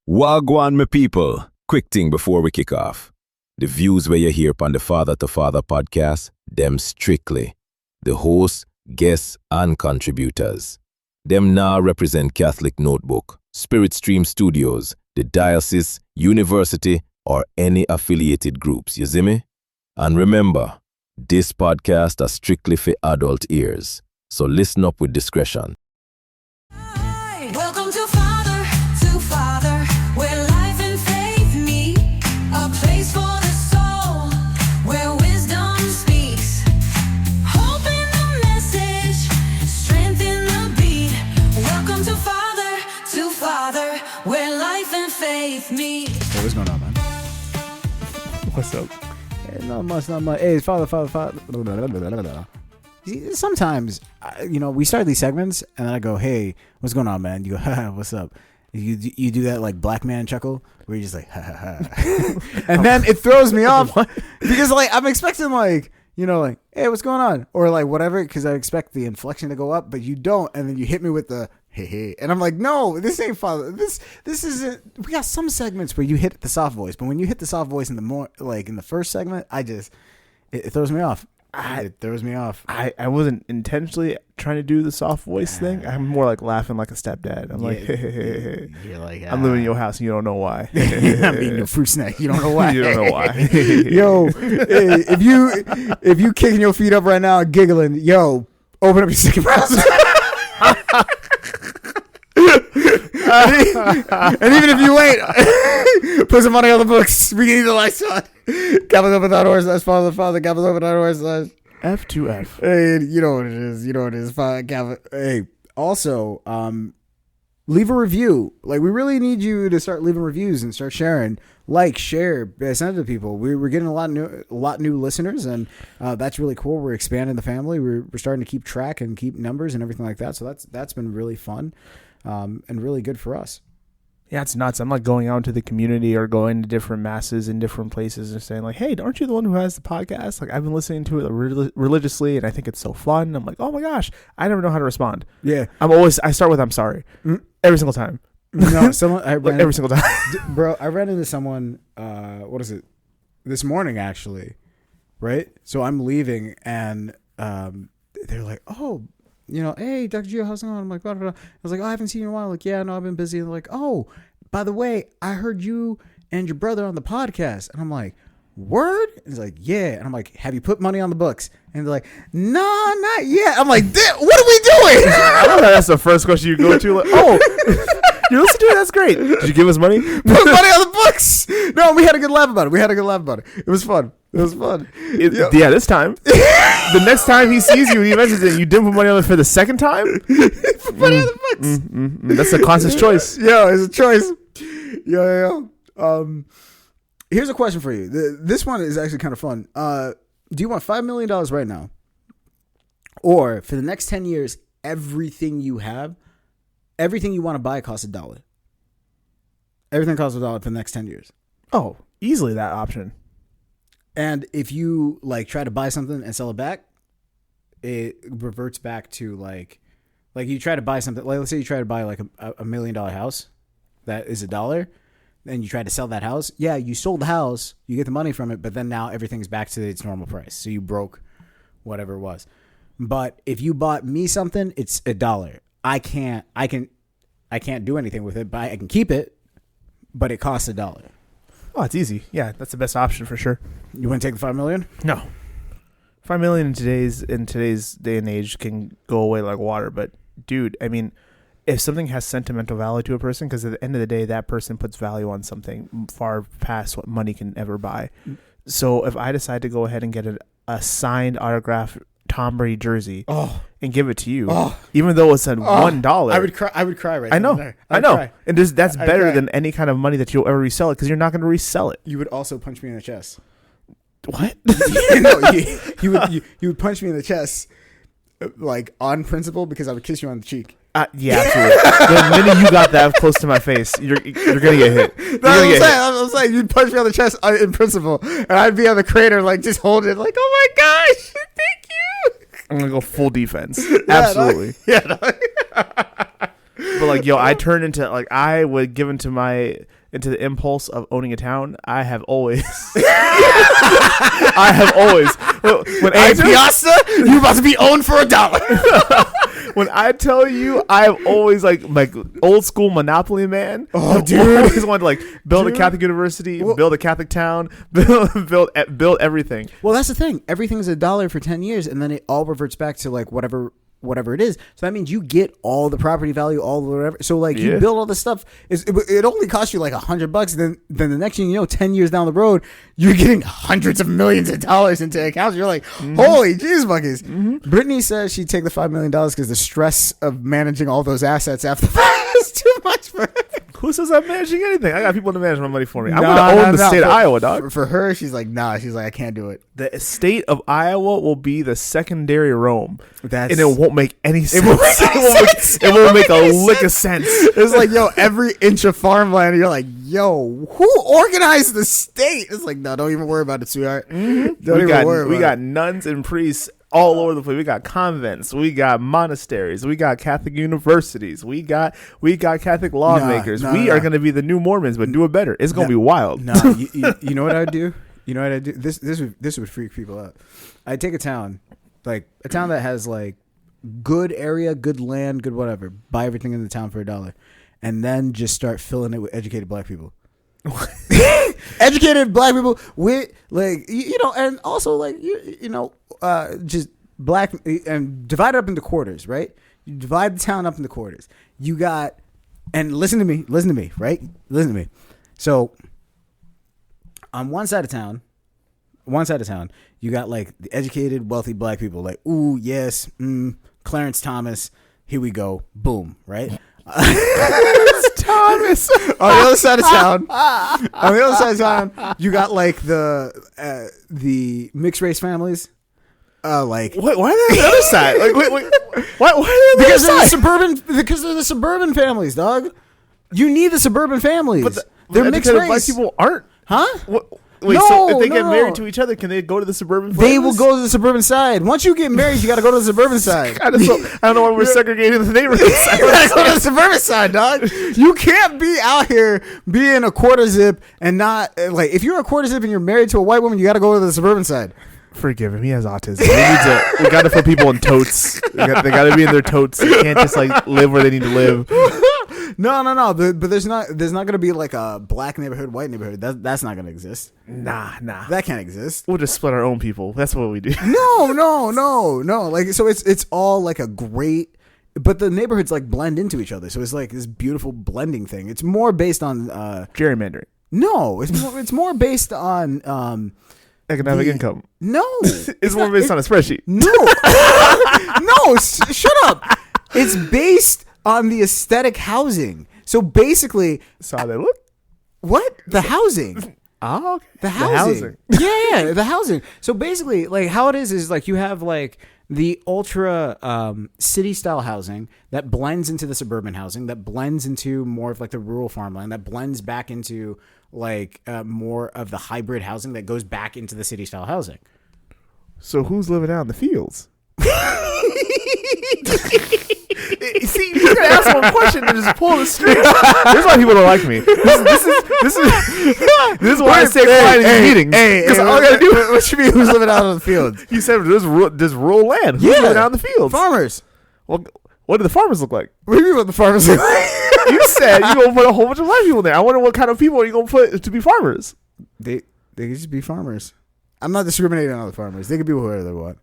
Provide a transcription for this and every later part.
Wagwan, my people. Quick thing before we kick off. The views where you hear upon the Father to Father podcast, them strictly. The hosts, guests, and contributors. Them now represent Catholic Notebook, Spirit Stream Studios, the diocese, university, or any affiliated groups, you see me? And remember, this podcast is strictly for adult ears, so listen up with discretion. Welcome to Father, where life and faith meet. A place for the soul, where wisdom speaks. Hope in the message, strength in the beat. Welcome to Father, where life and faith meet. Hey, what's going on, man? What's up? Hey, not much. Hey, it's Father. Sometimes, we start these segments, and then I go, hey, what's going on, man? You go, ha, what's up? You do that, like, black man chuckle, where you're just like, ha, ha, ha. And then it throws me off, because, like, I'm expecting, like, like, hey, what's going on? Or, like, whatever, because I expect the inflection to go up, but you don't, and then you hit me with the, hey, hey. And I'm like, no, this ain't Father. This isn't. We got some segments where you hit the soft voice, but when you hit the soft voice in the first segment, it throws me off. It throws me off. I wasn't intentionally trying to do the soft voice thing. I'm more like laughing like a stepdad. I'm like, hey. You're like, I'm living in your house and you don't know why. I'm eating your fruit snack. You don't know why. You don't know why. Yo, hey, if you kicking your feet up right now, giggling, yo, open up your second browser. And even if you ain't, put some money on the books. We can eat the lights on. Capitalova.org. That's Father. Capitalova.org. F2F. Hey, you know what it is. Hey, also, leave a review. Like, we really need you to start leaving reviews and start sharing. Share, send it to people. We're getting a lot new listeners, and that's really cool. We're expanding the family. We're starting to keep track and keep numbers and everything like that. So that's been really fun, and really good for us. Yeah, it's nuts. I'm like going out into the community or going to different masses in different places and saying like, hey, aren't you the one who has the podcast? Like, I've been listening to it religiously and I think it's so fun. I'm like, oh my gosh, I never know how to respond. Yeah. I start with, I'm sorry. Every single time. No, someone every single time. Bro, I ran into someone, this morning actually, right? So I'm leaving and they're like, oh, hey, Dr. Gio, how's it going? I'm like, blah, blah, blah. I was like, oh, I haven't seen you in a while. Like, yeah, no, I've been busy. And they're like, oh, by the way, I heard you and your brother on the podcast. And I'm like, word? And he's like, yeah. And I'm like, have you put money on the books? And they're like, nah, not yet. I'm like, what are we doing? I don't know. That's the first question you go to. Like, oh, you listen to it? That's great. Did you give us money? Put money on the books. No, we had a good laugh about it. It was fun. Yeah, this time. The next time he sees you and he mentions it, you didn't put money on it for the second time? Put money on the books. That's a conscious choice. Yo, it's a choice. Yo. Here's a question for you. This one is actually kind of fun. Do you want $5 million right now? Or for the next 10 years, everything you have, everything you want to buy costs $1? Everything costs $1 for the next 10 years. Oh, easily that option. And if you try to buy something and sell it back, it reverts back to like you try to buy something. Like, let's say you try to buy like a $1 million house that is $1. Then you try to sell that house. Yeah, you sold the house, you get the money from it, but then now everything's back to its normal price. So you broke whatever it was. But if you bought me something, it's $1. I can't do anything with it, but I can keep it, but it costs $1. Oh, it's easy. Yeah, that's the best option for sure. You want to take the $5 million? No. $5 million in today's day and age can go away like water. But dude, I mean, if something has sentimental value to a person, because at the end of the day, that person puts value on something far past what money can ever buy. So if I decide to go ahead and get a signed autographed Tom Brady jersey and give it to you, even though it's at $1, I would cry right I know. there. I know. Cry. And that's better cry. than any kind of money that you'll ever resell it, because you're not going to resell it. You would also punch me in the chest. What? You would punch me in the chest, like on principle, because I would kiss you on the cheek. Yeah, absolutely. The minute you got that close to my face, you're gonna get hit. I'm saying you'd punch me on the chest in principle, and I'd be on the crater, like just holding it, like, oh my gosh, thank you. I'm gonna go full defense. Absolutely. Yeah. But But like, yo, I turned into like I would give into the impulse of owning a town. I have always when Hey, Piazza, you about to be owned for $1. when I tell you, I've always like old school Monopoly man. Oh, I've dude. always wanted to like build a Catholic university, build a Catholic town, build everything. Well, that's the thing. Everything's $1 for 10 years, and then it all reverts back to like whatever it is. So that means you get all the property value, all the whatever. So like you Yeah. build all this stuff. It only costs you like $100. Then the next thing you know, 10 years down the road, you're getting hundreds of millions of dollars into accounts. You're like, holy jeez, buckies. Brittany says she'd take the $5 million because the stress of managing all those assets after that is too much for her. Who says I'm managing anything? I got people to manage my money for me. I'm Nah, gonna own the nah, state of for- Iowa, dog. For her, she's like, nah. She's like, I can't do it. The state of Iowa will be the secondary Rome, That's and it won't make any sense. won't make any sense. It won't make a lick of sense. It's like, yo, every inch of farmland, you're like, yo, who organized the state? It's like, no, don't even worry about it, sweetheart. Don't even worry about We it. got nuns and priests all over the place. We got convents, we got monasteries, we got Catholic universities, we got Catholic lawmakers. nah, we nah. are going to be the new Mormons, but do it better. It's going to be wild. No, you know what I'd do? You know what I'd do? This would freak people out. I'd take a town, like a town that has like good area, good land, good whatever. Buy everything in the town for $1, and then just start filling it with educated black people. Educated black people with like you know, and also like you know, just black and divide it up into quarters, right? You divide the town up into quarters. You got, and listen to me, right? Listen to me. So on one side of town, you got like the educated, wealthy black people, like, ooh, yes, Clarence Thomas, here we go, boom, right? Thomas. On the other side of town, you got like the mixed race families, like Why are they on the other side? Like, wait, why are they on the because other they're side? the suburban families, dog. You need the suburban families. But they're mixed educated race. black people aren't. Huh? Wait, No, so if they get no. married to each other, can they go to the suburban? They will families? go to the suburban side. Once you get married, you got to go to the suburban side. I don't know why we're segregating the neighborhoods. You gotta go to the suburban side, dog. You can't be out here being a quarter zip and not like if you're a quarter zip and you're married to a white woman, you got to go to the suburban side. Forgive him. He has autism. We got to put people in totes. They got to be in their totes. They can't just like live where they need to live. No. But there's not gonna be like a black neighborhood, white neighborhood. That's not gonna exist. Nah. That can't exist. We'll just split our own people. That's what we do. No. Like so, it's all like a great. But the neighborhoods like blend into each other, so it's like this beautiful blending thing. It's more based on Gerrymandering. no, it's more based on Economic income. No, It's more based on a spreadsheet. No, shut up. It's based on the aesthetic housing. So basically, So how they look? what the housing? Oh, okay. The housing. Yeah, the housing. So basically, like how it is like you have like the ultra city style housing that blends into the suburban housing, that blends into more of like the rural farmland, that blends back into like more of the hybrid housing that goes back into the city style housing. So who's living out in the fields? See, you gotta ask one question and just pull the strings. This is why people don't like me. This is why I stay quiet in these meetings. Because all I gotta do. What you mean? Who's living out on the fields? You said there's rural land. Who's living out in the fields? Farmers. Well, what do the farmers look like? What do you mean what the farmers look like? You said you gonna put a whole bunch of white people there. I wonder what kind of people are you gonna put to be farmers? They could just be farmers. I'm not discriminating on the farmers. They could be whoever they want.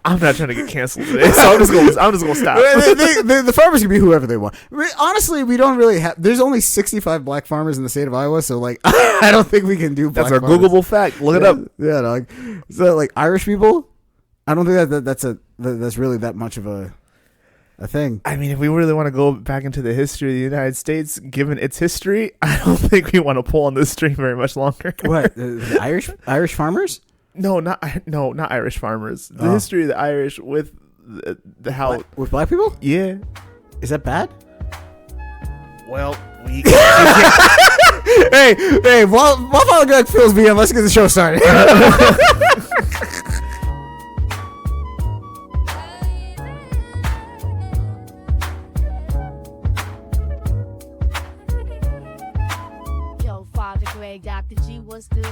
I'm not trying to get canceled today, so I'm just gonna stop. The farmers can be whoever they want. Honestly, we don't really have. There's only 65 black farmers in the state of Iowa, so like, I don't think we can do. That's black our farmers. Googleable fact. Look it up. Yeah, dog. So like Irish people, I don't think that's really that much of a thing. I mean, if we really want to go back into the history of the United States, given its history, I don't think we want to pull on this string very much longer. What the Irish farmers? No, not Irish farmers. The Oh. history of the Irish with the how. With black people? Yeah. Is that bad? Well, we. Hey, while Father Greg fills me in, let's get the show started. Hey, Dr. G, what's good?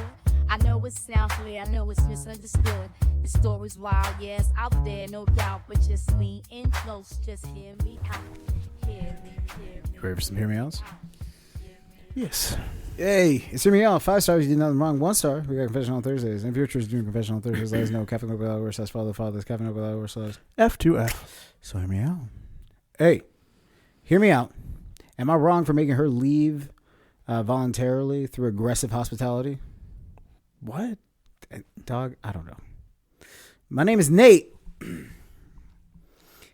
I know it sounds clear, I know it's misunderstood. The story's wild, yes, out there, no doubt. But just lean in close, just hear me out. Hear me. You ready for some Hear Me Outs? Yes. Hey, it's Hear Me Out. 5 stars, you did nothing wrong. 1 star, we got Confession on Thursdays. And if you're interested in doing Confession on Thursdays, let us know. Cafe Local Hour slash follow the fathers. Cafe Local Hour slash. F2F. So hear me out. Hey, hear me out. Am I wrong for making her leave voluntarily through aggressive hospitality? What? Dog, I don't know. My name is Nate,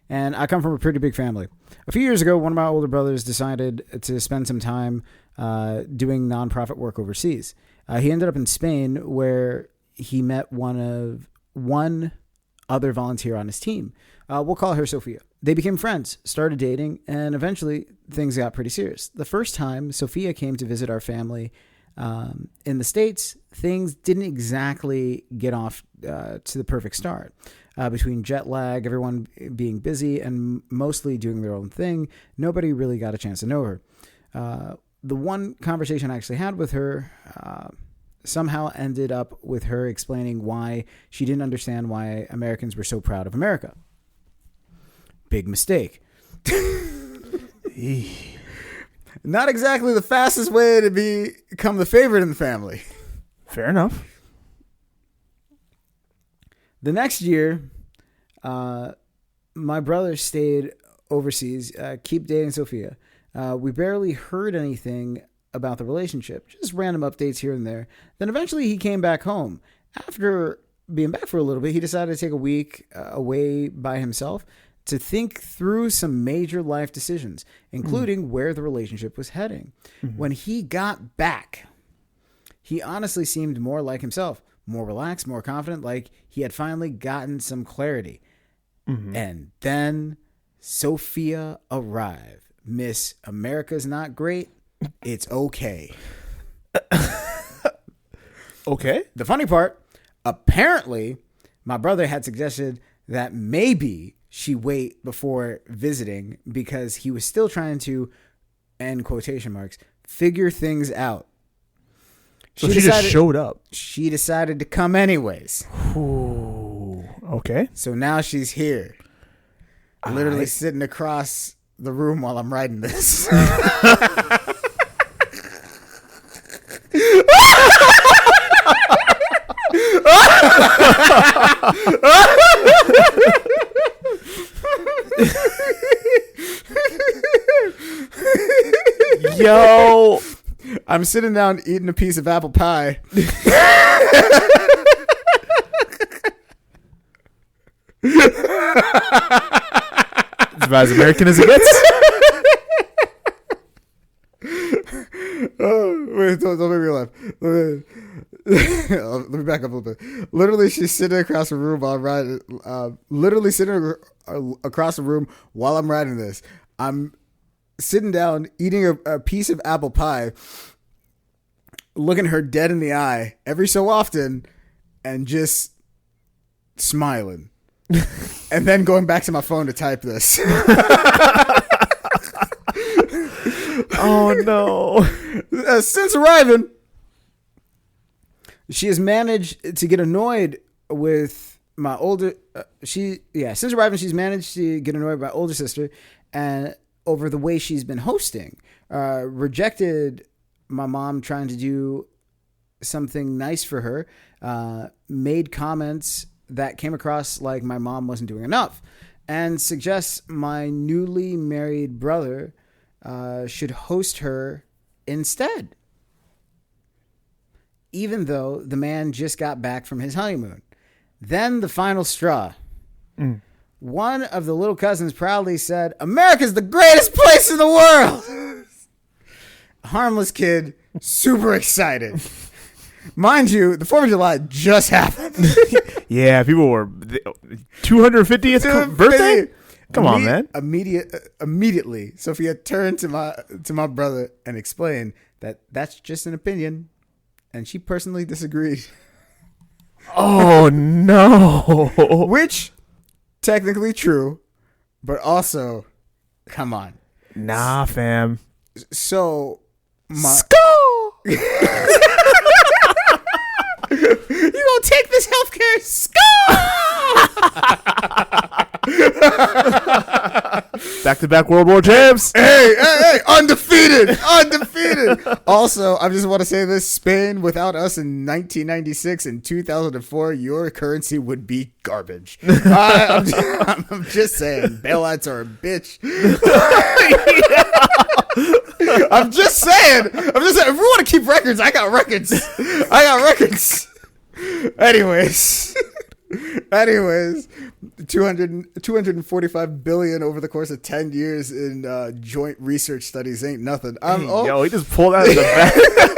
and I come from a pretty big family. A few years ago, one of my older brothers decided to spend some time doing nonprofit work overseas. He ended up in Spain, where he met one other volunteer on his team. We'll call her Sophia. They became friends, started dating, and eventually things got pretty serious. The first time Sophia came to visit our family in the States, things didn't exactly get off to the perfect start. Between jet lag, everyone being busy, and mostly doing their own thing, nobody really got a chance to know her. The one conversation I actually had with her somehow ended up with her explaining why she didn't understand why Americans were so proud of America. Big mistake. Not exactly the fastest way to become the favorite in the family. Fair enough. The next year, my brother stayed overseas, keep dating Sophia. We barely heard anything about the relationship, just random updates here and there. Then eventually he came back home. After being back for a little bit, he decided to take a week away by himself to think through some major life decisions, including where the relationship was heading. When he got back, he honestly seemed more like himself, more relaxed, more confident, like he had finally gotten some clarity. And then Sophia arrived. Miss America's not great. It's okay. Okay. The funny part, apparently, my brother had suggested that maybe she wait before visiting because he was still trying to, end quotation marks, figure things out. So she just showed up. She decided to come anyways. Ooh. Okay. So now she's here. Literally sitting across the room while I'm writing this. Yo. I'm sitting down eating a piece of apple pie. It's about as American as it gets. Oh, wait, don't make me laugh. Let me back up a little bit. Literally, she's sitting across the room while I'm writing. Literally sitting across the room while I'm writing this. I'm sitting down, eating a piece of apple pie, looking her dead in the eye every so often, and just smiling. And then going back to my phone to type this. Oh, no. Since arriving, she has managed to get annoyed with my older. Since arriving, she's managed to get annoyed with my older sister, and over the way she's been hosting, rejected my mom trying to do something nice for her, made comments that came across like my mom wasn't doing enough, and suggests my newly married brother should host her instead, even though the man just got back from his honeymoon. Then the final straw. One of the little cousins proudly said, "America's the greatest place in the world." Harmless kid, super excited. Mind you, the 4th of July just happened. Yeah, people were 250th birthday. Come on, man. Immediately, Sophia turned to my brother and explained that that's just an opinion, and she personally disagreed. Oh no! Which, technically true, but also, come on. Nah, fam. So, You gonna take this healthcare Back-to-back World War champs. Hey, undefeated. Also, I just want to say this: Spain, without us in 1996 and 2004, your currency would be garbage. I'm just saying, bailouts are a bitch. I'm just saying. If we want to keep records, I got records. Anyways, 245 billion over the course of 10 years in joint research studies ain't nothing. Yo, he just pulled out of the back,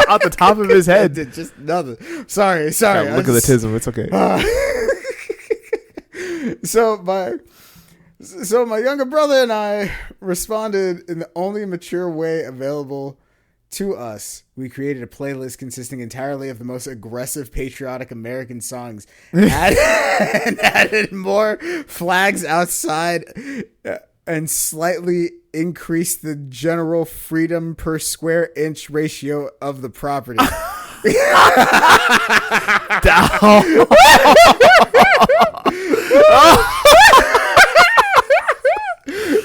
out the top of his head. Just nothing. Sorry. Look at the tism. It's okay. So my younger brother and I responded in the only mature way available to us. We created a playlist consisting entirely of the most aggressive patriotic American songs and added more flags outside and slightly increased the general freedom per square inch ratio of the property.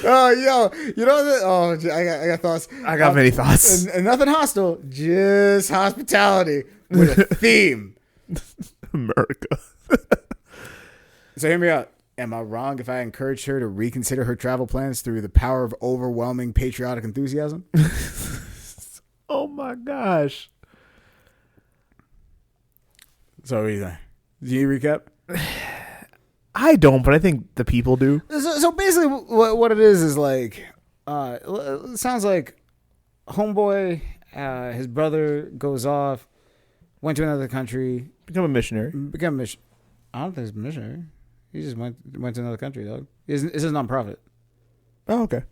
Oh, yo, you know that? Oh, I got thoughts. I got many thoughts. And nothing hostile, just hospitality with a theme. America. So hear me out. Am I wrong if I encouraged her to reconsider her travel plans through the power of overwhelming patriotic enthusiasm? Oh my gosh. So what do you think? Do you recap? I don't, but I think the people do. So basically, what it is like, it sounds like homeboy, his brother goes off, went to another country, Become a missionary. become a mission. I don't think he's a missionary. He just went to another country, dog. It's a nonprofit. Oh, okay.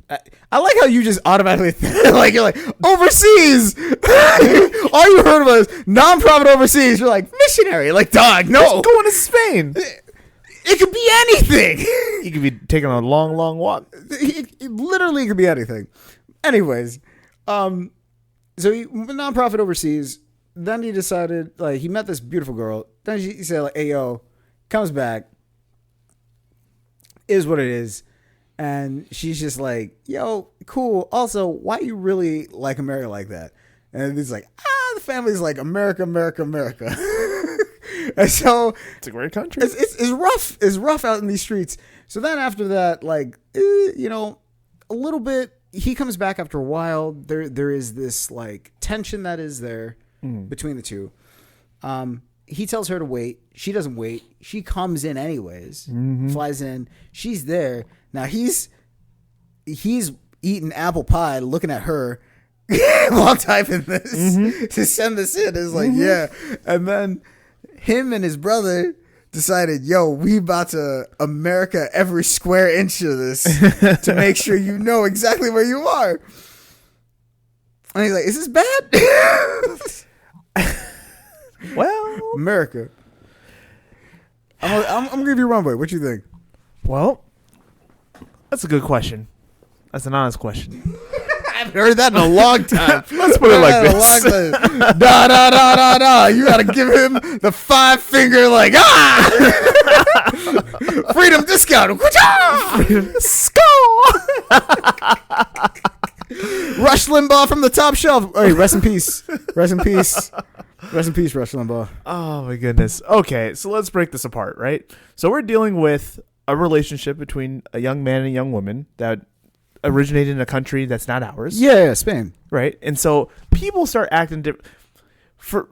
I like how you just automatically like you're like overseas. All you heard was nonprofit overseas. You're like missionary. Like dog, no. Going to Spain. It could be anything. You could be taking a long, long walk. It literally could be anything. Anyways, so he nonprofit overseas. Then he decided, like, he met this beautiful girl. Then he said, like, "Hey, yo," comes back. Is what it is, and she's just like, "Yo, cool. Also, why you really like America like that?" And he's like, the family's like America. And so It's a great country. it's rough. It's rough out in these streets. So then after that, like, a little bit, he comes back after a while. There is this like tension that is there between the two. He tells her to wait. She doesn't wait. She comes in anyways, flies in. She's there. Now he's eating apple pie, looking at her while typing this to send this in. It's like, yeah. And then him and his brother decided, yo, we about to America every square inch of this to make sure you know exactly where you are. And he's like, is this bad? Well, America. I'm gonna give you runway. What you think? well, that's a good question. That's an honest question. I haven't heard that in a long time. Let's put it like this. Da. You gotta give him the 5-finger, like, freedom discount. Rush Limbaugh from the top shelf. Hey, rest in peace. Rest in peace. Rest in peace, Rush Limbaugh. Oh my goodness. Okay, so let's break this apart, right? So we're dealing with a relationship between a young man and a young woman that originated in a country that's not ours. Yeah, Spain. Right? And so people start acting different. For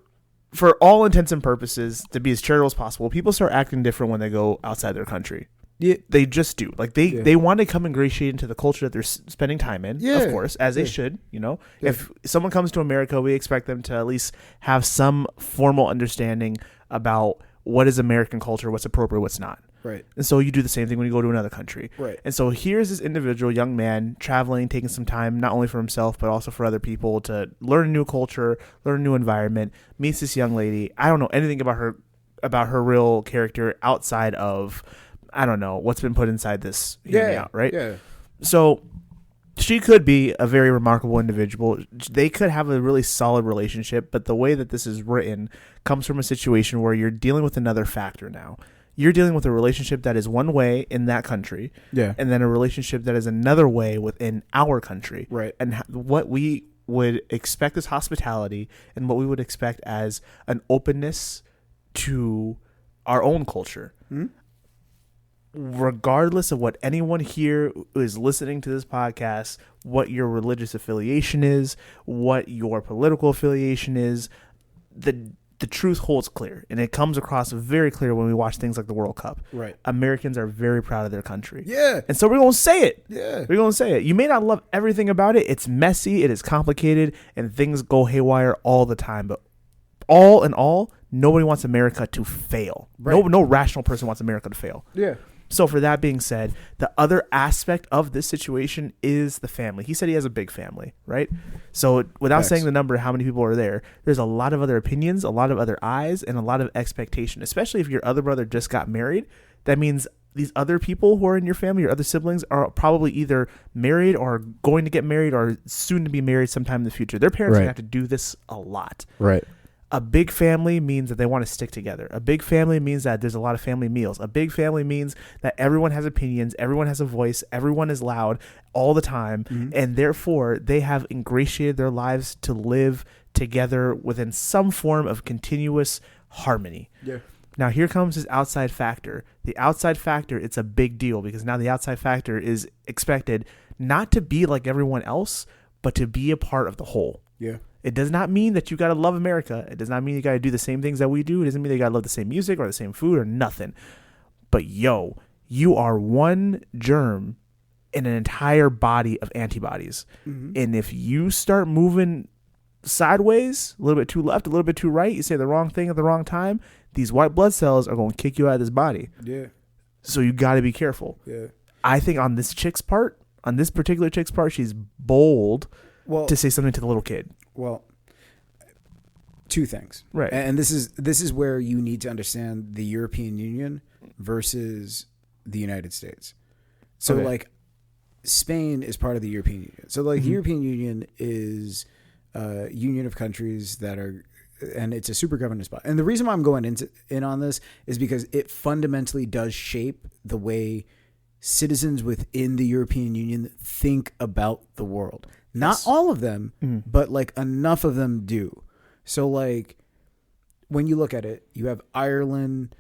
all intents and purposes, to be as charitable as possible, people start acting different when they go outside their country. Yeah. They just do. Like they want to come ingratiate into the culture that they're spending time in, Yeah. of course, as they should, Yeah. If someone comes to America, we expect them to at least have some formal understanding about what is American culture, what's appropriate, what's not. Right. And so you do the same thing when you go to another country. Right. And so here's this individual young man traveling, taking some time, not only for himself, but also for other people to learn a new culture, learn a new environment, meets this young lady. I don't know anything about her real character outside of, I don't know, what's been put inside this. Hear me out, right? Yeah. So she could be a very remarkable individual. They could have a really solid relationship, but the way that this is written comes from a situation where you're dealing with another factor now. You're dealing with a relationship that is one way in that country, Yeah. and then a relationship that is another way within our country. Right. And what we would expect as hospitality and what we would expect as an openness to our own culture. Regardless of what anyone here who is listening to this podcast, what your religious affiliation is, what your political affiliation is, the truth holds clear, and it comes across very clear when we watch things like the World Cup. Right. Americans are very proud of their country. Yeah. And so we're going to say it. Yeah. We're going to say it. You may not love everything about it. It's messy, it is complicated, and things go haywire all the time. But all in all, nobody wants America to fail. Right. No rational person wants America to fail. Yeah. So for that being said, the other aspect of this situation is the family. He said he has a big family, right? So without Facts. saying the number, how many people are there, there's a lot of other opinions, a lot of other eyes, and a lot of expectation, especially if your other brother just got married. That means these other people who are in your family, your other siblings, are probably either married or going to get married or soon to be married sometime in the future. Their parents are Right. going to have to do this a lot. Right. A big family means that they want to stick together. A big family means that there's a lot of family meals. A big family means that everyone has opinions, everyone has a voice, everyone is loud all the time, and therefore they have ingratiated their lives to live together within some form of continuous harmony. Yeah. Now here comes his outside factor. The outside factor, it's a big deal because now the outside factor is expected not to be like everyone else, but to be a part of the whole. Yeah. It does not mean that you got to love America. It does not mean you got to do the same things that we do. It doesn't mean that you got to love the same music or the same food or nothing. But yo, you are one germ in an entire body of antibodies. And if you start moving sideways, a little bit too left, a little bit too right, you say the wrong thing at the wrong time, these white blood cells are going to kick you out of this body. Yeah. So you got to be careful. Yeah. I think on this particular chick's part, she's bold Well, to say something to the little kid. Well, two things. Right. And this is where you need to understand the European Union versus the United States. So Okay. like Spain is part of the European Union. So like the European Union is a union of countries that are, and it's a super governance body. And the reason why I'm going in on this is because it fundamentally does shape the way citizens within the European Union think about the world. Not all of them, but like enough of them do. So like when you look at it, you have Ireland,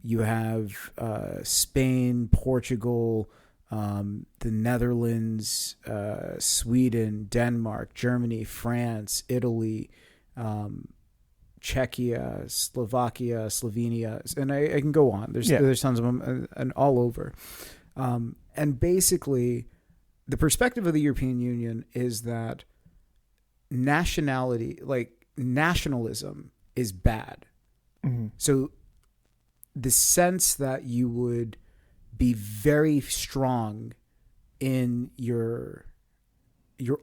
you have Spain, Portugal, the Netherlands, Sweden, Denmark, Germany, France, Italy, Czechia, Slovakia, Slovenia, and I can go on. There's tons of them and all over. And basically, the perspective of the European Union is that nationalism is bad. So the sense that you would be very strong in your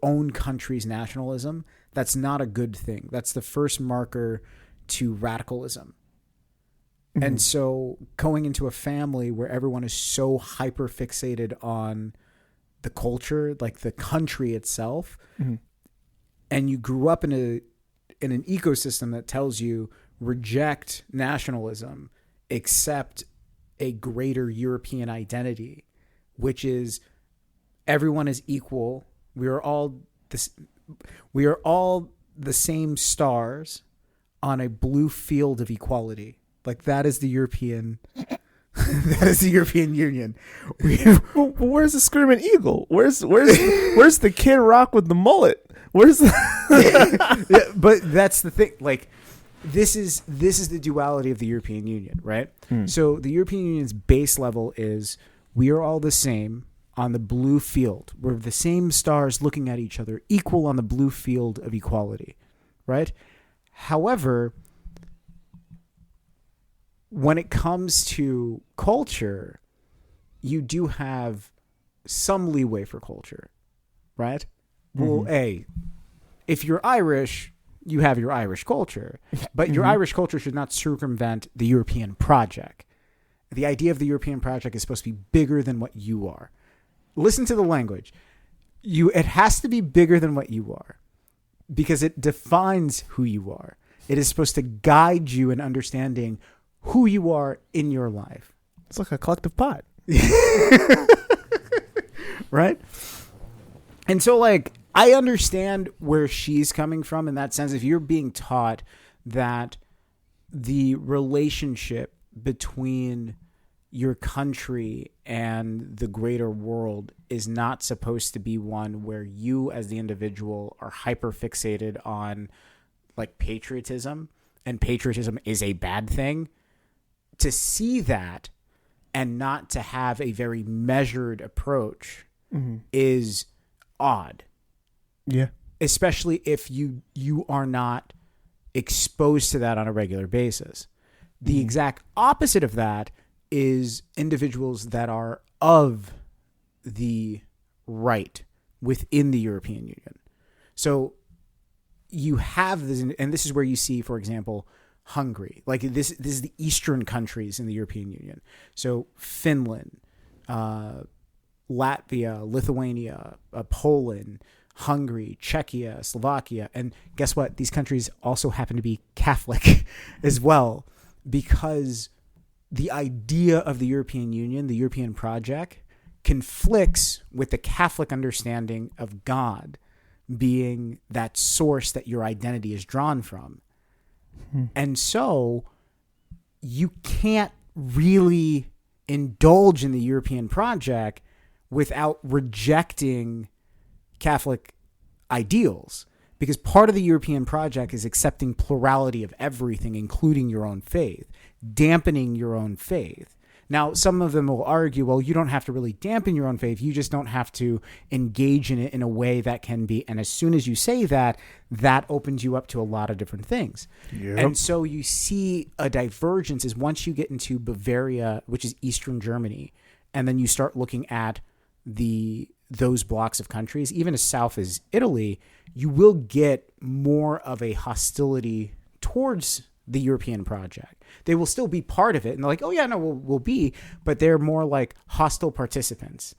own country's nationalism, that's not a good thing. That's the first marker to radicalism. And so going into a family where everyone is so hyper fixated on the culture, like the country itself, and you grew up in an ecosystem that tells you reject nationalism, accept a greater European identity, which is everyone is equal. We are all the same stars on a blue field of equality. Like that is the European Union. Well, where's the screaming eagle? Where's the Kid Rock with the mullet? Where's the Yeah, but that's the thing. Like this is the duality of the European Union, right? So the European Union's base level is we are all the same on the blue field. We're the same stars looking at each other, equal on the blue field of equality, right? However, when it comes to culture, you do have some leeway for culture, right? Well, if you're Irish, you have your Irish culture, but your Irish culture should not circumvent the European project. The idea of the European project is supposed to be bigger than what you are. Listen to the language. it has to be bigger than what you are, because it defines who you are. It is supposed to guide you in understanding who you are in your life. It's like a collective pot. Right? And so, like, I understand where she's coming from in that sense. If you're being taught that the relationship between your country and the greater world is not supposed to be one where you as the individual are hyper fixated on like patriotism, and patriotism is a bad thing, to see that and not to have a very measured approach is odd. Yeah. Especially if you are not exposed to that on a regular basis. The exact opposite of that is individuals that are of the right within the European Union. So you have this, and this is where you see, for example, Hungary. Like this is the eastern countries in the European Union. So Finland, Latvia, Lithuania, Poland, Hungary, Czechia, Slovakia. And guess what? These countries also happen to be Catholic as well, because the idea of the European Union, the European project, conflicts with the Catholic understanding of God being that source that your identity is drawn from. And so you can't really indulge in the European project without rejecting Catholic ideals, because part of the European project is accepting plurality of everything, including your own faith, dampening your own faith. Now, some of them will argue, well, you don't have to really dampen your own faith. You just don't have to engage in it in a way that can be. And as soon as you say that, that opens you up to a lot of different things. Yep. And so you see a divergence is once you get into Bavaria, which is Eastern Germany, and then you start looking at those blocks of countries, even as south as Italy, you will get more of a hostility towards the European project. They will still be part of it, and they're like, oh yeah, no, we'll be, but they're more like hostile participants.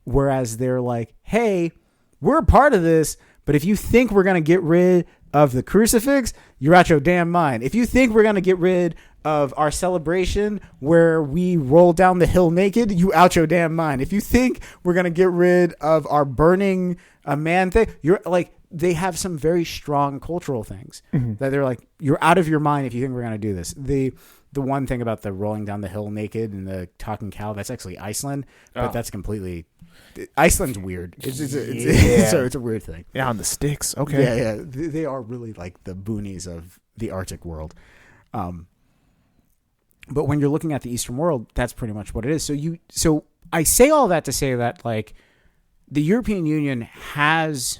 Whereas they're like, hey, we're a part of this, but if you think we're going to get rid of the crucifix, you're out your damn mind. If you think we're going to get rid of our celebration where we roll down the hill naked, you out your damn mind. If you think we're going to get rid of our burning a man thing, you're like, they have some very strong cultural things that they're like, you're out of your mind if you think we're going to do this. The one thing about the rolling down the hill naked and the talking cow, that's actually Iceland, but that's completely, Iceland's weird. It's a weird thing. Yeah, on the sticks. Okay. Yeah. They are really like the boonies of the Arctic world. But when you're looking at the Eastern world, that's pretty much what it is. So I say all that to say that like the European Union has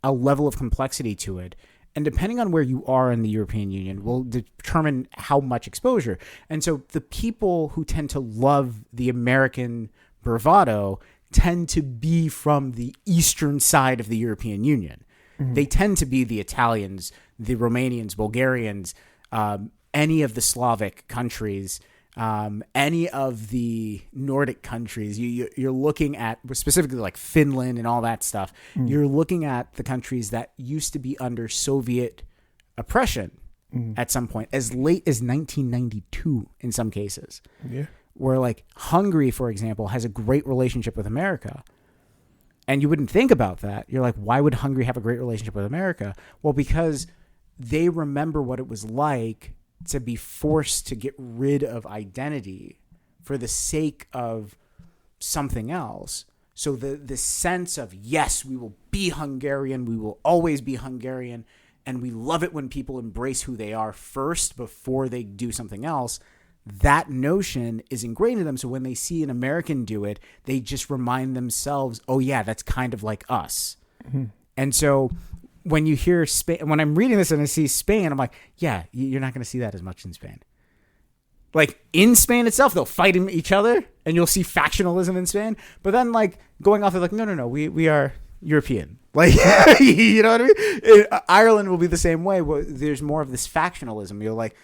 a level of complexity to it, and depending on where you are in the European Union will determine how much exposure. And so the people who tend to love the American bravado tend to be from the eastern side of the European Union. They tend to be the Italians, the Romanians, Bulgarians, any of the Slavic countries, any of the Nordic countries. You're looking at specifically like Finland and all that stuff. You're looking at the countries that used to be under Soviet oppression at some point, as late as 1992 in some cases. Yeah. Where like Hungary, for example, has a great relationship with America. And you wouldn't think about that. You're like, why would Hungary have a great relationship with America? Well, because they remember what it was like to be forced to get rid of identity for the sake of something else. So the sense of, yes, we will be Hungarian, we will always be Hungarian, and we love it when people embrace who they are first before they do something else, that notion is ingrained in them. So when they see an American do it, they just remind themselves, oh yeah, that's kind of like us. And so when you hear Spain, when I'm reading this and I see Spain, I'm like, yeah, you're not going to see that as much in Spain. Like in Spain itself, they'll fight each other and you'll see factionalism in Spain. But then like going off, they're like, no, we are European. Like, you know what I mean? Ireland will be the same way. There's more of this factionalism. You're like,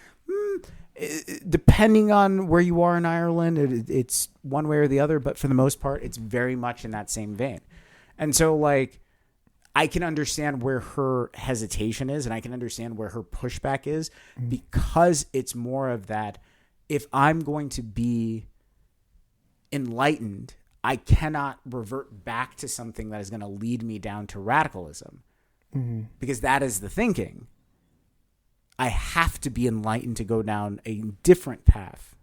depending on where you are in Ireland, it's one way or the other. But for the most part, it's very much in that same vein. And so like I can understand where her hesitation is, and I can understand where her pushback is, because it's more of that. If I'm going to be enlightened, I cannot revert back to something that is going to lead me down to radicalism, because that is the thinking. I have to be enlightened to go down a different path,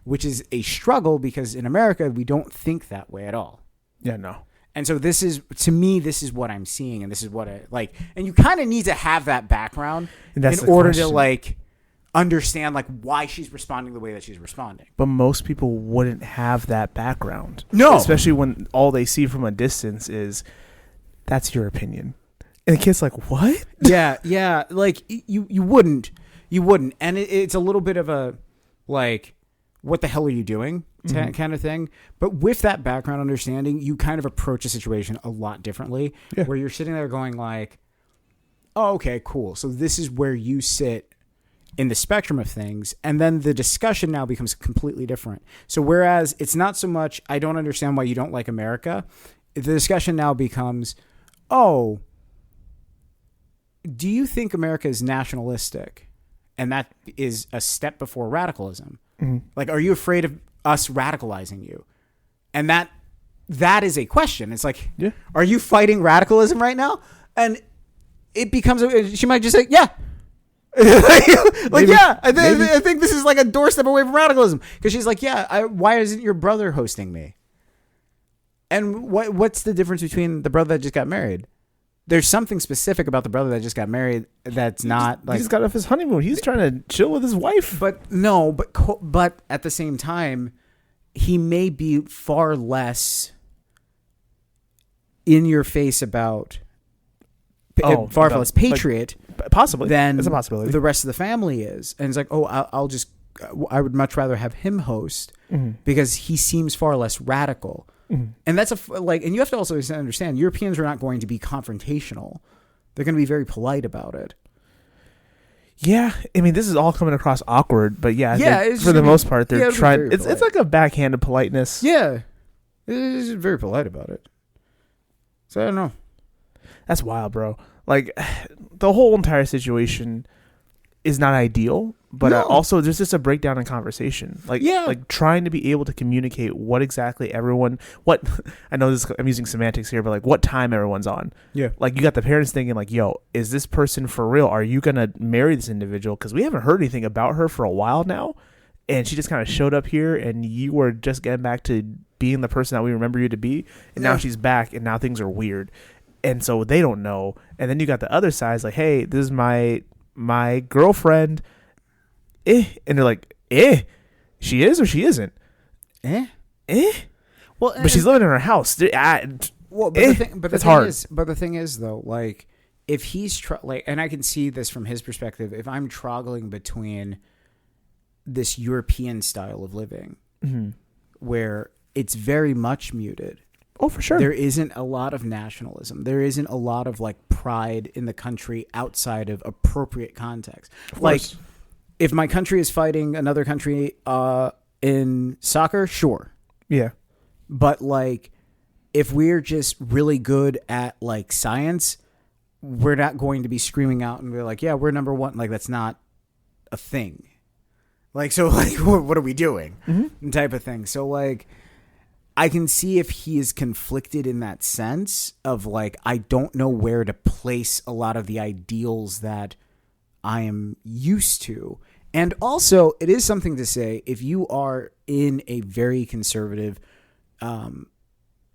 which is a struggle because in America, we don't think that way at all. Yeah, no. And so this is, to me, this is what I'm seeing, and this is what I like. And you kind of need to have that background And that's in the order question. to like understand like why she's responding the way that she's responding. But most people wouldn't have that background. No. Especially when all they see from a distance is, that's your opinion. And the kid's like, what? Yeah. Like you wouldn't, and it's a little bit of a like, what the hell are you doing? Kind of thing. But with that background understanding, you kind of approach a situation a lot differently. Yeah. Where you're sitting there going like, oh, okay, cool. So this is where you sit in the spectrum of things, and then the discussion now becomes completely different. So whereas it's not so much, I don't understand why you don't like America, the discussion now becomes, oh, do you think America is nationalistic? And that is a step before radicalism. Like, are you afraid of us radicalizing you? And that is a question. It's like, Yeah. Are you fighting radicalism right now? And it becomes, she might just say, yeah. like, Maybe. yeah, I think this is like a doorstep away from radicalism. Because she's like, yeah, why isn't your brother hosting me? And what's the difference between the brother that just got married? There's something specific about the brother that just got married that's not like. He just got off his honeymoon. He's trying to chill with his wife. But no, but at the same time, he may be far less in your face about far less patriot Possibly. than It's a possibility. the rest of the family is. And it's like, oh, I would much rather have him host because he seems far less radical. And that's and you have to also understand, Europeans are not going to be confrontational. They're going to be very polite about it. Yeah, I mean, this is all coming across awkward, but yeah, Yeah, they- it's for the gonna be- most part, yeah, they're it'll be trying. very It's polite. like a backhanded politeness. Yeah, it's very polite about it. So I don't know. That's wild, bro. Like, the whole entire situation is not ideal, but No. also there's just a breakdown in conversation. Like, Yeah. like trying to be able to communicate what exactly what I know this. I'm using semantics here, but like what time everyone's on. Yeah. Like, you got the parents thinking like, yo, is this person for real? Are you going to marry this individual? Because we haven't heard anything about her for a while now. And she just kind of showed up here and you were just getting back to being the person that we remember you to be. And now Yeah. she's back and now things are weird. And so they don't know. And then you got the other side. It's like, hey, this is my girlfriend. And they're like, she is or she isn't? Well, But she's living in her house. Well, but It's hard. The thing is, though, like if he's and I can see this from his perspective. If I'm troggling between this European style of living, where it's very much muted, Oh, for sure. there isn't a lot of nationalism. There isn't a lot of like pride in the country outside of appropriate context. Like, course. if my country is fighting another country in soccer, sure. Yeah. But like, if we're just really good at like science, we're not going to be screaming out and be like, yeah, we're number one. Like, that's not a thing. Like, so like, what are we doing? Type of thing. So like, I can see if he is conflicted in that sense of like, I don't know where to place a lot of the ideals that I am used to. And also, it is something to say if you are in a very conservative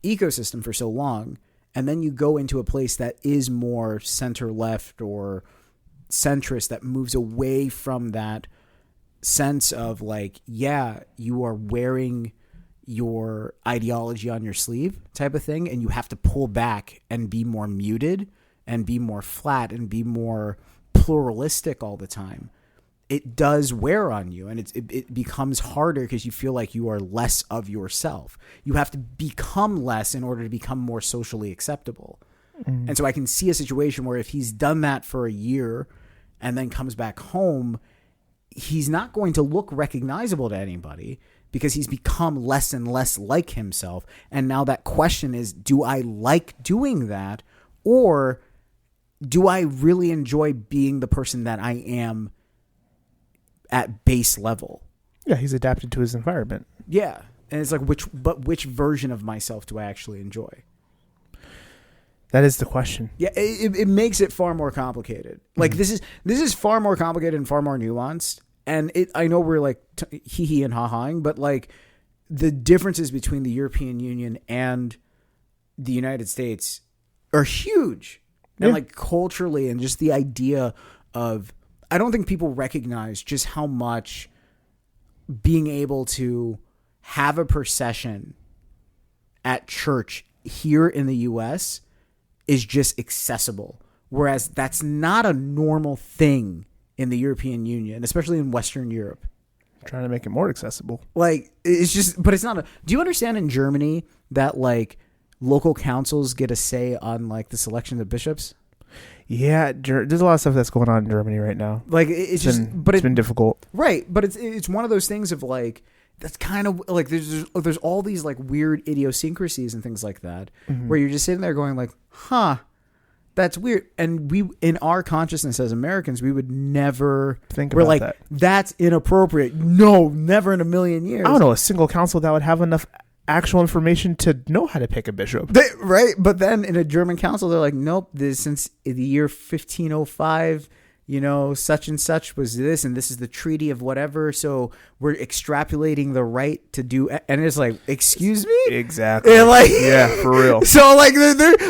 ecosystem for so long, and then you go into a place that is more center left or centrist that moves away from that sense of like, yeah, you are wearing your ideology on your sleeve type of thing, and you have to pull back and be more muted and be more flat and be more pluralistic all the time. It does wear on you, and it becomes harder because you feel like you are less of yourself. You have to become less in order to become more socially acceptable. And so I can see a situation where if he's done that for a year and then comes back home, he's not going to look recognizable to anybody because he's become less and less like himself. And now that question is, do I like doing that, or do I really enjoy being the person that I am at base level? Yeah, he's adapted to his environment. Yeah. And it's like, which version of myself do I actually enjoy? That is the question. Yeah, it makes it far more complicated. Like this is far more complicated and far more nuanced. And I know we're like hee and ha-haing, but like the differences between the European Union and the United States are huge. And like culturally, and just the idea of, I don't think people recognize just how much being able to have a procession at church here in the US is just accessible. Whereas that's not a normal thing in the European Union, especially in Western Europe. Trying to make it more accessible. Like, it's just, but it's not a, do you understand in Germany that like local councils get a say on like the selection of bishops? Yeah, there's a lot of stuff that's going on in Germany right now. Like it's just, but it's been difficult. Right. But it's one of those things of like, that's kind of like, there's all these like weird idiosyncrasies and things like that, where you're just sitting there going like, huh, that's weird. And we, in our consciousness as Americans, we would never Think we're about like, that. that's inappropriate. No, never in a million years. I don't know a single council that would have enough actual information to know how to pick a bishop. Right. But then in a German council, they're like, nope, this since the year 1505, you know, such and such was this, and this is the treaty of whatever. So we're extrapolating the right to do, and it's like, excuse me? Exactly. And like, Yeah, for real. So like,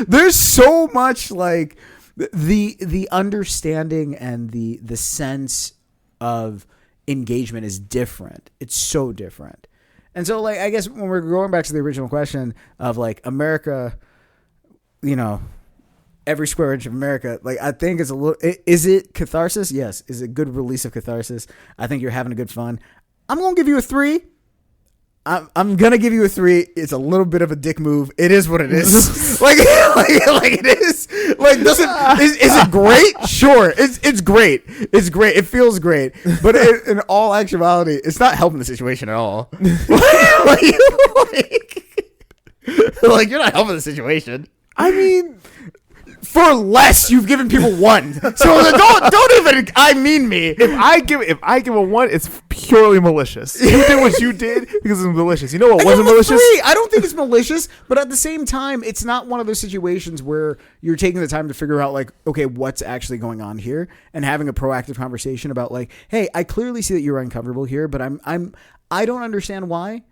there's so much like the understanding and the sense of engagement is different. It's so different. And so like, I guess when we're going back to the original question of like America, you know, every square inch of America, like I think it's a little, is it catharsis? Yes. Is it good release of catharsis? I think you're having a good fun. I'm going to give you a 3. I'm going to give you a 3. It's a little bit of a dick move. It is what it is. like it is. Like, is it great? Sure. It's great. It's great. It feels great. But in all actuality, it's not helping the situation at all. like you're not helping the situation. I mean, For less, you've given people 1. So don't even. I mean me. if I give a 1, it's purely malicious. You did what you did because it's malicious. You know what I wasn't give him a malicious? 3. I don't think it's malicious, but at the same time, it's not one of those situations where you're taking the time to figure out like, okay, what's actually going on here, and having a proactive conversation about like, hey, I clearly see that you're uncomfortable here, but I don't understand why.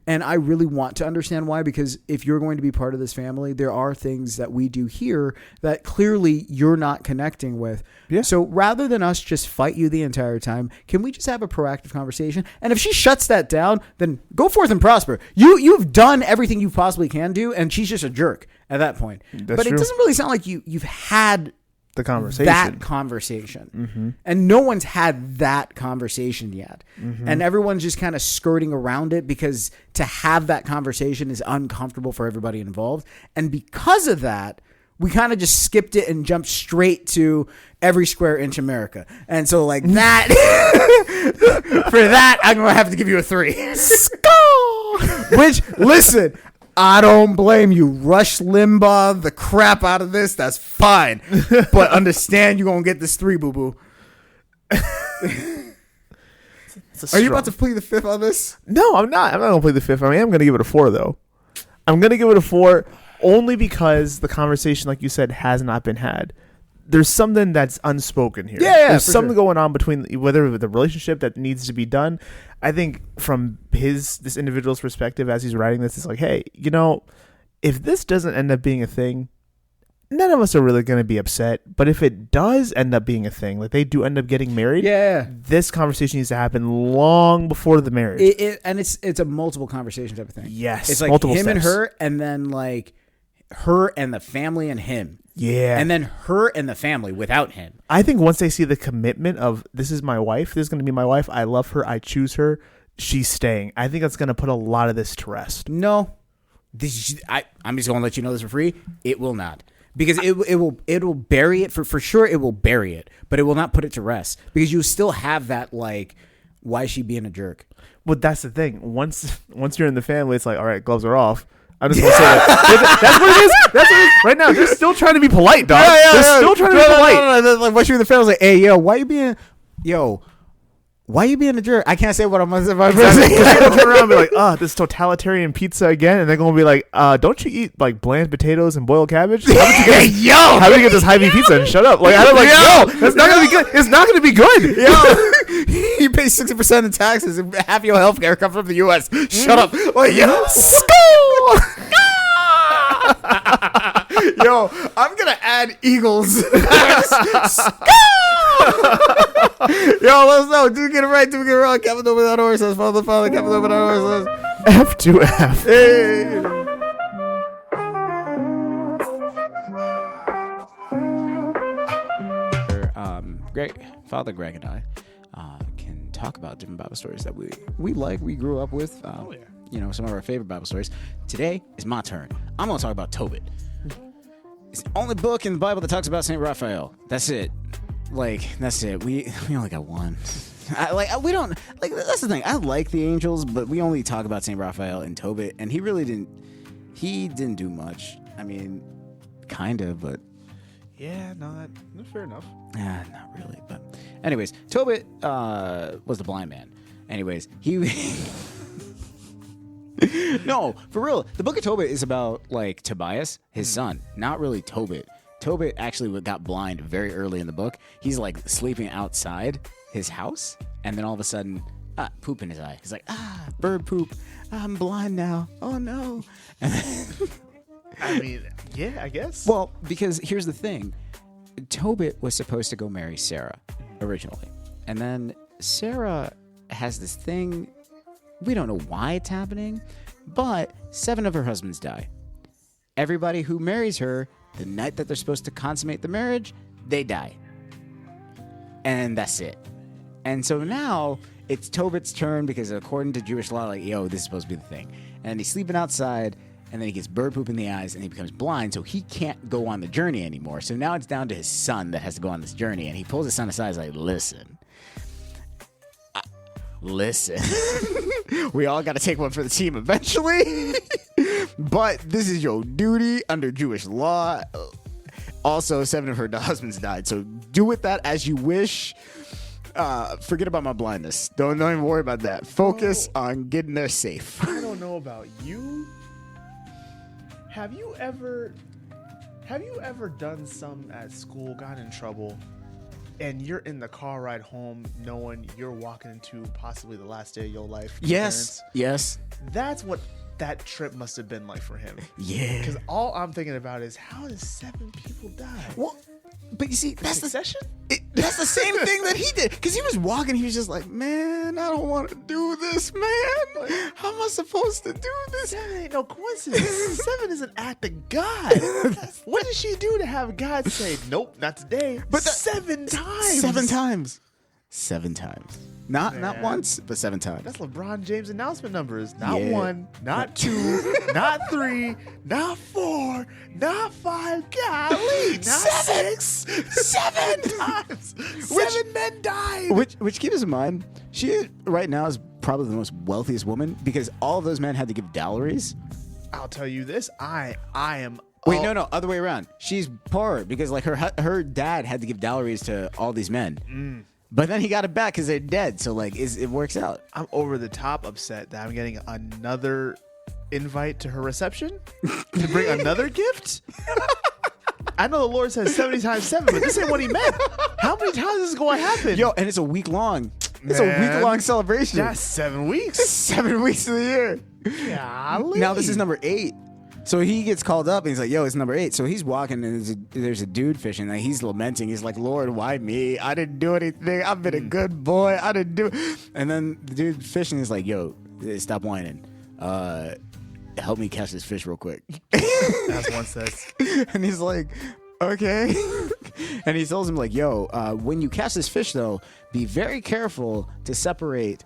And I really want to understand why, because if you're going to be part of this family, there are things that we do here that clearly you're not connecting with. Yeah. So rather than us just fight you the entire time, can we just have a proactive conversation? And if she shuts that down, then go forth and prosper. You've done everything you possibly can do, and she's just a jerk at that point. That's but it true. doesn't really sound like you've had The conversation. that conversation. And no one's had that conversation yet. And everyone's just kind of skirting around it because to have that conversation is uncomfortable for everybody involved. And because of that, we kind of just skipped it and jumped straight to every square inch America. And so like that, for that, I'm going to have to give you a 3. Which, listen, I don't blame you. Rush Limbaugh the crap out of this. That's fine. But understand you're going to get this 3, boo-boo. Are you about to plead the 5th on this? No, I'm not. I'm not going to play the 5th. I mean, I'm going to give it a 4, though. I'm going to give it a 4 only because the conversation, like you said, has not been had. There's something that's unspoken here. Yeah, There's for something sure. going on between whether the relationship that needs to be done. I think from this individual's perspective as he's writing this, it's like, hey, you know, if this doesn't end up being a thing, none of us are really going to be upset. But if it does end up being a thing, like they do end up getting married, Yeah. this conversation needs to happen long before the marriage. And it's a multiple conversation type of thing. Yes, It's like multiple him and steps. her, and then like her and the family and him. Yeah. And then her and the family without him. I think once they see the commitment of this is my wife, this is going to be my wife, I love her, I choose her, she's staying. I think that's going to put a lot of this to rest. No. I'm just going to let you know this for free. It will not. Because it will bury it for sure. It will bury it, but it will not put it to rest because you still have that like why is she being a jerk? Well, that's the thing. Once you're in the family, it's like, all right, gloves are off. I'm just gonna say that. That's what it is. That's what it is. Right now, they're still trying to be polite, dog. They're still trying to be polite. No. Like, once you're in the family, like, hey, why you being a jerk? I can't say what I'm gonna say. They're gonna turn around and be like, this totalitarian pizza again, and they're gonna be like, don't you eat like bland potatoes and boiled cabbage? How did you get this Hy-Vee pizza and shut up? Like, I'm like, that's not gonna be good. It's not gonna be good. You pay 60% in taxes, and half your health care comes from the U.S. Shut up. Like, Yo, I'm gonna add Eagles. Yo, let us know. Do we get it right? Do we get it wrong? Captain Over that horse says, Father, Captain Over that horse says, F2F. hey. Father Greg and I can talk about different Bible stories that we like, we grew up with. You know, some of our favorite Bible stories. Today is my turn. I'm going to talk about Tobit. It's the only book in the Bible that talks about St. Raphael. That's it. Like, that's it. We only got one. We don't, like, that's the thing. I like the angels, but we only talk about St. Raphael and Tobit, and he didn't do much. I mean, kind of, but. Yeah, no, that's fair enough. Not really, but anyways, Tobit was the blind man. Anyways, he no, for real. The book of Tobit is about like Tobias, his son, not really Tobit. Tobit actually got blind very early in the book. He's like sleeping outside his house, and then all of a sudden, poop in his eye. He's like, bird poop. I'm blind now. Oh no. I mean, yeah, I guess. Well, because here's the thing. Tobit was supposed to go marry Sarah originally. And then Sarah has this thing. We don't know why it's happening, but 7 of her husbands die. Everybody who marries her, the night that they're supposed to consummate the marriage, they die. And that's it. And so now it's Tobit's turn because according to Jewish law, like, this is supposed to be the thing. And he's sleeping outside. And then he gets bird poop in the eyes and he becomes blind, so he can't go on the journey anymore. So now it's down to his son that has to go on this journey. And he pulls his son aside and is like, listen. We all got to take one for the team eventually. But this is your duty under Jewish law. Also, 7 of her husbands died. So do with that as you wish. Forget about my blindness. Don't even worry about that. Focus on getting there safe. I don't know about you. Have you ever done some at school, gotten in trouble, and you're in the car ride home knowing you're walking into possibly the last day of your life? Yes. That's what that trip must have been like for him. Yeah. Because all I'm thinking about is, how does 7 people die? Well, but you see, that's the Succession? That's the same thing that he did. Because he was walking, he was just like, man, I don't want to do this, man. How am I supposed to do this? 7 ain't no coincidence. 7 is an act of God. What did she do to have God say, nope, not today? But 7 times. 7 times. 7 times. Not once, but 7 times. That's LeBron James' announcement numbers. Not Yeah. 1, not 2, not 3, not 4, not 5. Golly, not 6. 7 times. 7 men died. Which keep us in mind, she right now is probably the most wealthiest woman because all of those men had to give dowries. I'll tell you this. I am. Wait, no, other way around. She's poor because like her dad had to give dowries to all these men. But then he got it back because they're dead. So like, it works out. I'm over the top upset that I'm getting another invite to her reception to bring another gift. I know the Lord says 70 times 7, but this ain't what he meant. How many times is this going to happen? Yo, and it's a week long. It's Man, a week long celebration. That's 7 weeks. 7 weeks of the year. Golly. Now this is number 8. So he gets called up and he's like, yo, it's number 8. So he's walking and there's a dude fishing and he's lamenting. He's like, Lord, why me? I didn't do anything. I've been a good boy. I didn't do. And then the dude fishing is like, yo, stop whining. Help me catch this fish real quick. That's one says. And he's like, okay. And he tells him like, yo, when you catch this fish though, be very careful to separate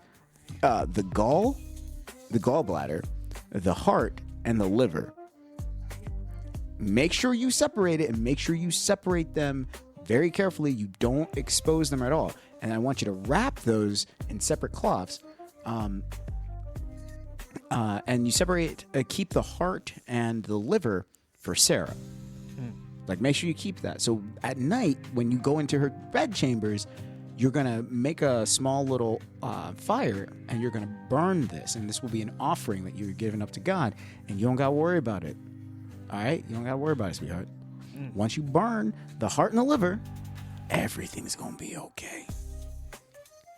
the gallbladder, the heart, and the liver. Make sure you separate it and make sure you separate them very carefully. You don't expose them at all. and I want you to wrap those in separate cloths. And you separate, keep the heart and the liver for Sarah. Like, make sure you keep that. So at night, when you go into her bed chambers, you're going to make a small little fire, and you're going to burn this. And this will be an offering that you're giving up to God. And you don't got to worry about it. All right? You don't got to worry about it, sweetheart. Once you burn the heart and the liver, everything's going to be okay.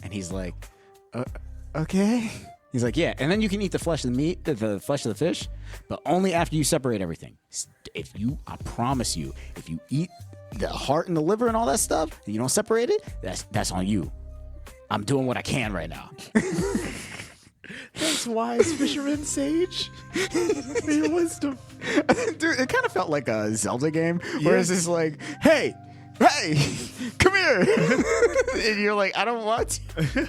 And he's like, okay. He's like, yeah. And then you can eat the flesh of the meat, the flesh of the fish, but only after you separate everything. I promise you, if you eat the heart and the liver and all that stuff, and you don't separate it, that's on you. I'm doing what I can right now. Thanks, wise fisherman sage, for your wisdom. Dude, it kind of felt like a Zelda game, where it's just like, hey, come here. And you're like, I don't want to.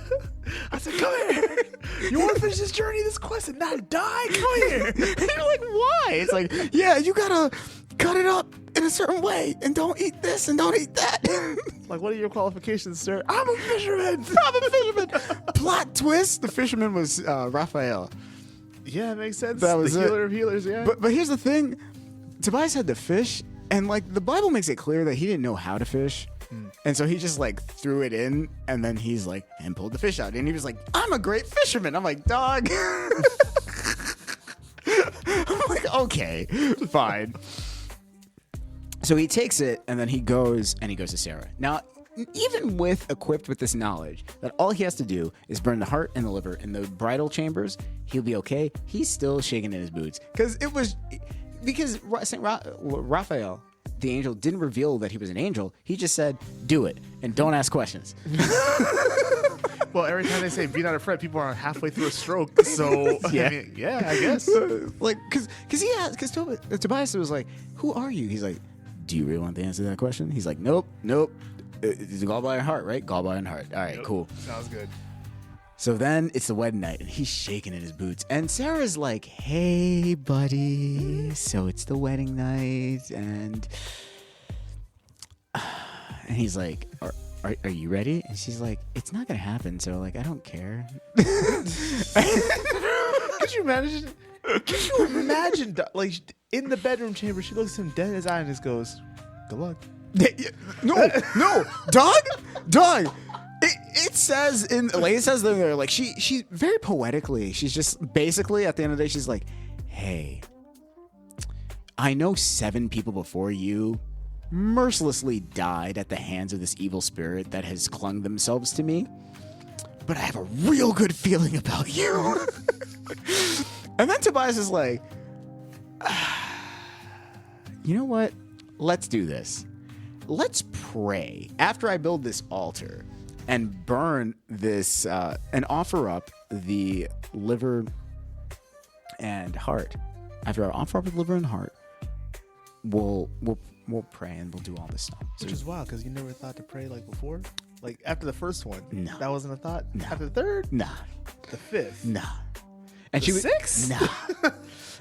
I said, come here. You want to finish this journey, this quest, and not die? Come here. And you're like, why? It's like, yeah, you gotta cut it up in a certain way, and don't eat this and don't eat that. Like, what are your qualifications, sir? I'm a fisherman. I'm a fisherman. Plot twist: the fisherman was Raphael. Yeah, it makes sense. That was the it. healer of healers. Yeah. But here's the thing: Tobias had to fish, and like the Bible makes it clear that he didn't know how to fish. And so he just like threw it in, and then he's like, and pulled the fish out. And he was like, I'm a great fisherman. I'm like, dog. I'm like, okay, fine. So he takes it, and then he goes to Sarah. Now, even equipped with this knowledge that all he has to do is burn the heart and the liver in the bridal chambers, he'll be okay. He's still shaking in his boots because Saint Raphael, the angel, didn't reveal that he was an angel. He just said, do it and don't ask questions. Well, every time they say be not afraid, people are halfway through a stroke. So Yeah. I mean, yeah, I guess. Like, because Tobias was like, who are you? He's like, do you really want the answer to that question? He's like, nope. It's a gallbladder and heart, right? Gallbladder and heart. All right, cool. Sounds good. So then it's the wedding night, and he's shaking in his boots. And Sarah's like, hey, buddy. So it's the wedding night. And he's like, are you ready? And she's like, it's not going to happen. So, like, I don't care. Could you imagine? Like, in the bedroom chamber, she looks him dead in his eye and just goes, good luck. No, dog. It says there, like, she very poetically, she's just basically at the end of the day, she's like, hey, I know 7 people before you mercilessly died at the hands of this evil spirit that has clung themselves to me, but I have a real good feeling about you. And then Tobias is like, you know what? Let's do this. Let's pray after I build this altar and burn this and offer up the liver and heart. After I offer up the liver and heart, we'll pray and we'll do all this stuff. Which is wild because you never thought to pray like before. Like after the first one, No. that wasn't a thought. No. After the third, Nah, the fifth, nah. And the she was sixth. Nah.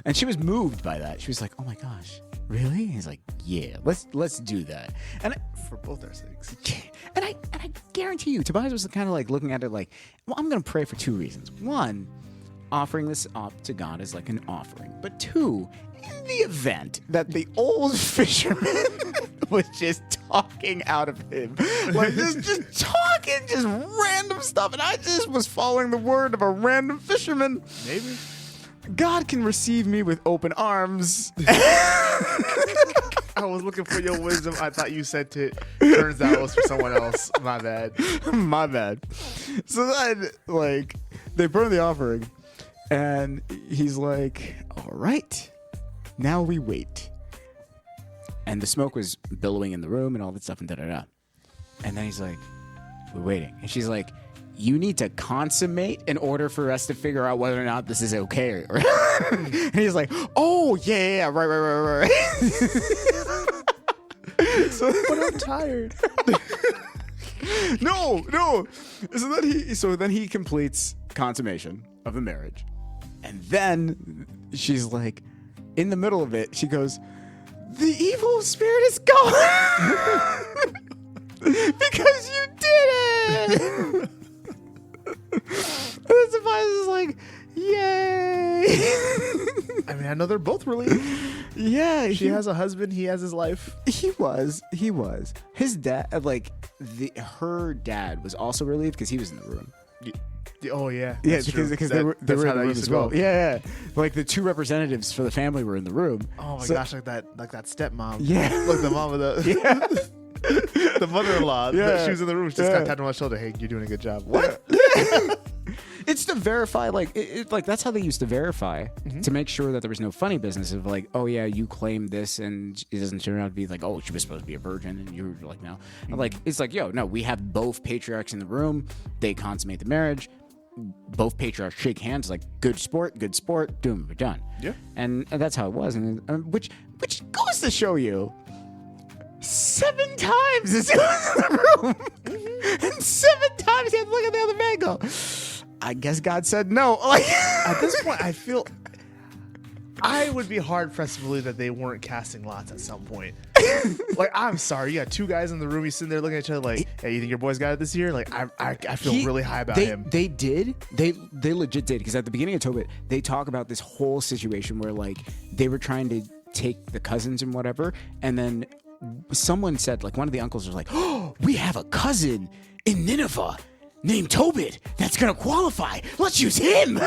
And she was moved by that. She was like, "Oh my gosh, really?" He's like, "Yeah, let's do that." And for both our sakes. I guarantee you, Tobias was kind of like looking at it like, well, I'm going to pray for 2 reasons. One, offering this up to God is like an offering. But 2, in the event that the old fisherman was just talking out of him, like just talking, just random stuff, and I just was following the word of a random fisherman, Maybe. God can receive me with open arms. I was looking for your wisdom. I thought you said it. Turns out it was for someone else. My bad. My bad. So then, like, they burn the offering, and he's like, all right, now we wait. And the smoke was billowing in the room and all that stuff and da-da-da. And then he's like, we're waiting. And she's like, you need to consummate in order for us to figure out whether or not this is okay. And he's like, oh, yeah, right. But I'm tired. No. So then he completes consummation of the marriage. And then she's like, in the middle of it, she goes, the evil spirit is gone. Because you did it. mean, I know they're both relieved. Yeah, She has a husband. He has his life. He was. His dad, like her dad, was also relieved because he was in the room. Oh yeah. Yeah, that's true. because they were That's in how the that room used as to well. go. Yeah. Like the two representatives for the family were in the room. Oh my So- gosh, like that stepmom. Yeah. Like the mom of the the mother-in-law. Yeah. She was in the room. She just Yeah. got tapped on my shoulder. Hey, you're doing a good job. What? It's to verify, like, like that's how they used to verify to make sure that there was no funny business of like, oh yeah, you claimed this and it doesn't turn out to be like, oh, she was supposed to be a virgin and you were like, no. And, like, it's like, yo, no, we have both patriarchs in the room. They consummate the marriage. Both patriarchs shake hands, like, good sport, doom, we're done. Yeah. And that's how it was, and which goes to show you. 7 times this was in the room, and 7 times he had to look at the other man and go, I guess God said no. Like, At this point, I feel I would be hard pressed to believe that they weren't casting lots at some point. Like, I'm sorry, you got 2 guys in the room. You sitting there looking at each other like, "Hey, you think your boy's got it this year?" Like, I feel really high about him. They did. They legit did, because at the beginning of Tobit, they talk about this whole situation where like they were trying to take the cousins and whatever, and then someone said, like, one of the uncles was like, "Oh, we have a cousin in Nineveh named Tobit that's gonna qualify. Let's use him."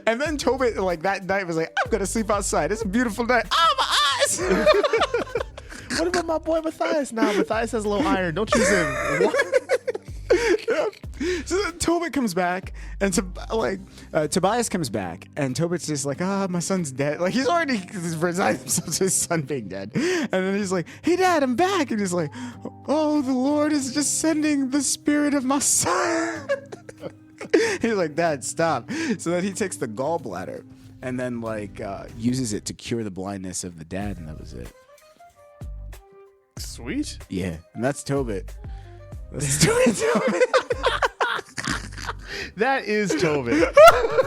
And then Tobit, like, that night was like, "I'm gonna sleep outside. It's a beautiful night. Oh, my eyes." What about my boy Matthias? Nah, Matthias has a little iron. Don't choose him. What? So then Tobit comes back, and Tobias comes back, and Tobit's just like, my son's dead. Like, he's already resigned himself to his son being dead. And then he's like, hey, Dad, I'm back. And he's like, oh, the Lord is just sending the spirit of my son. He's like, Dad, stop. So then he takes the gallbladder and then, like, uses it to cure the blindness of the dad, and that was it. Sweet. Yeah, and that's Tobit. That's Tobit. That is Tobit.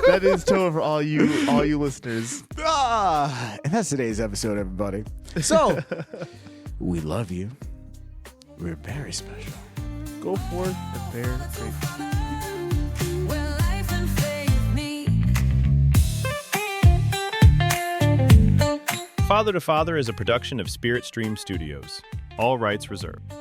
That is Tobit for all you listeners. And that's today's episode, everybody. So, we love you. We're very special. Go forth and bear great fruit. Where life and faith meet. Father to Father is a production of Spirit Stream Studios. All rights reserved.